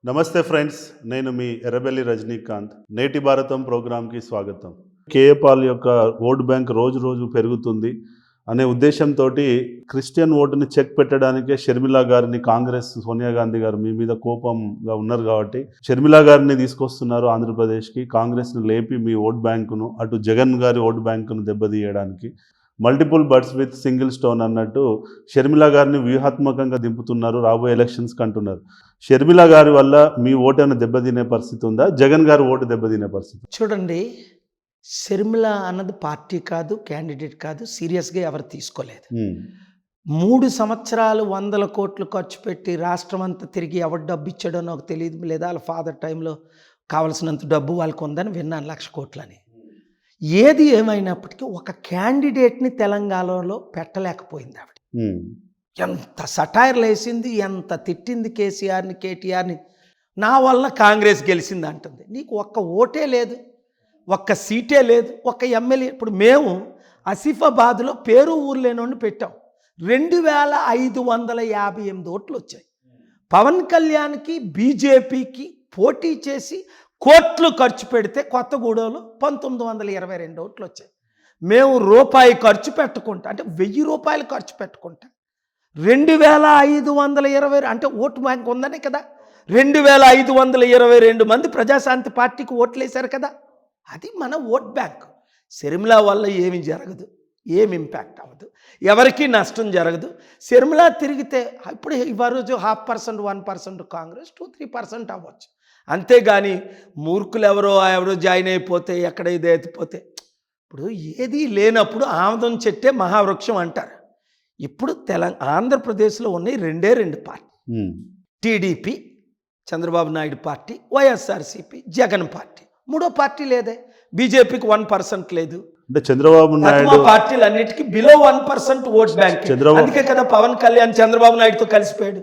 నమస్తే ఫ్రెండ్స్, నేను మీ ఎర్రబెల్లి రజనీకాంత్. నేటి భారతం ప్రోగ్రాంకి స్వాగతం. కేఏ పాల్ యొక్క ఓట్ బ్యాంక్ రోజు రోజు పెరుగుతుంది అనే ఉద్దేశంతో క్రిస్టియన్ ఓటుని చెక్ పెట్టడానికే షర్మిలా గారిని కాంగ్రెస్ సోనియా గాంధీ గారు మీ మీద కోపంగా ఉన్నారు కాబట్టి షర్మిలా గారిని తీసుకొస్తున్నారు ఆంధ్రప్రదేశ్కి. కాంగ్రెస్ని లేపి మీ ఓట్ బ్యాంకును, అటు జగన్ గారి ఓట్ బ్యాంకును దెబ్బతీయడానికి multiple birds with single stone అన్నట్టు షర్మిలా గారిని వ్యూహాత్మకంగా దింపుతున్నారు. రాబోయే ఎలక్షన్స్కి అంటున్నారు. షర్మిలా గారి వల్ల మీ ఓటైనా దెబ్బతినే పరిస్థితి ఉందా? జగన్ గారు ఓటు దెబ్బతినే పరిస్థితి? చూడండి, షర్మిల అన్నది పార్టీ కాదు, క్యాండిడేట్ కాదు, సీరియస్గా ఎవరు తీసుకోలేదు. 3 సంవత్సరాలు 100 కోట్లు ఖర్చు పెట్టి రాష్ట్రం అంతా తిరిగి ఎవరు డబ్బు ఇచ్చాడో నాకు తెలియదు, లేదా వాళ్ళ ఫాదర్ టైంలో కావలసినంత డబ్బు వాళ్ళకు ఉందని విన్నాను, 1,00,000 కోట్లని. ఏది ఏమైనప్పటికీ ఒక క్యాండిడేట్ని తెలంగాణలో పెట్టలేకపోయింది ఆవిడ. ఎంత సటైర్లు వేసింది, ఎంత తిట్టింది కేసీఆర్ని, కేటీఆర్ని. నా వల్ల కాంగ్రెస్ గెలిచింది అంటుంది. నీకు ఒక్క ఓటే లేదు, ఒక్క సీటే లేదు, ఒక్క ఎమ్మెల్యే. ఇప్పుడు మేము ఆసిఫాబాద్లో పేరు ఊరు లేనోడిని పెట్టాం. 2,558 ఓట్లు వచ్చాయి. పవన్ కళ్యాణ్కి బీజేపీకి పోటీ చేసి కోట్లు ఖర్చు పెడితే కొత్తగూడెంలో 1,922 ఓట్లు వచ్చాయి. మేము రూపాయి ఖర్చు పెట్టుకుంటా, అంటే 1,000 రూపాయలు ఖర్చు పెట్టుకుంటా 2,520 అంటే ఓటు బ్యాంక్ ఉందనే కదా 2,522 మంది ప్రజాశాంతి పార్టీకి ఓట్లు వేశారు కదా. అది మన ఓట్ బ్యాంక్. షర్మిల వల్ల ఏమి జరగదు, ఏమి ఇంపాక్ట్ అవ్వదు, ఎవరికీ నష్టం జరగదు. షర్మిల తిరిగితే ఇప్పుడు ఈరోజు 0.5%, 1% కాంగ్రెస్, 2-3% అవ్వచ్చు. అంతేగాని మూర్ఖులు ఎవరో జాయిన్ అయిపోతే ఎక్కడ ఇది ఎత్తిపోతే, ఇప్పుడు ఏది లేనప్పుడు ఆమదం చెట్టే మహావృక్షం అంటారు. ఇప్పుడు ఆంధ్రప్రదేశ్లో ఉన్నాయి 2 party, TDP Chandrababu Naidu party, YSRCP Jagan party. 3వ పార్టీ లేదే. బీజేపీకి 1% లేదు. అంటే చంద్రబాబు నాయుడు పార్టీలన్నిటికీ బిలో 1% ఓట్ బ్యాంక్. అందుకే కదా పవన్ కళ్యాణ్ చంద్రబాబు నాయుడుతో కలిసిపోయాడు.